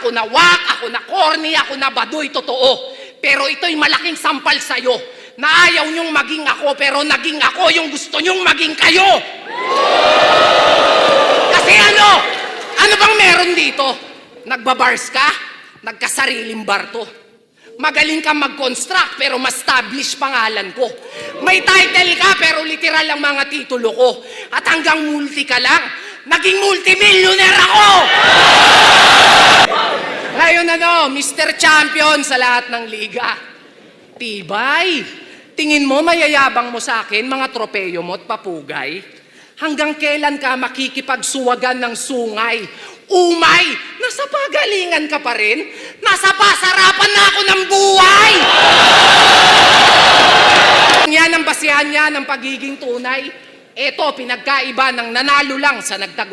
Ako na wak, ako na corny, ako na baduy, totoo. Pero ito'y malaking sampal sa'yo na ayaw niyong maging ako, pero naging ako yung gusto niyong maging kayo. Kasi ano? Ano bang meron dito? Nagbabars ka? Nagkasariling bar to. Magaling ka mag-construct pero ma-establish pangalan ko. May title ka pero literal ang mga titulo ko. At hanggang multi ka lang, naging multimillionaire ako! Ngayon Mr. Champion sa lahat ng liga. Tibay, tingin mo mayayabang mo sa akin mga tropeyo mo at papugay? Hanggang kailan ka makikipagsuwagan ng sungay? Umay, nasa pagalingan ka pa rin? Nasa pasarapan na ako ng buhay! Yan ang basihan niya ng pagiging tunay. Ito, pinagkaiba ng nanalo lang sa nagtagumpay.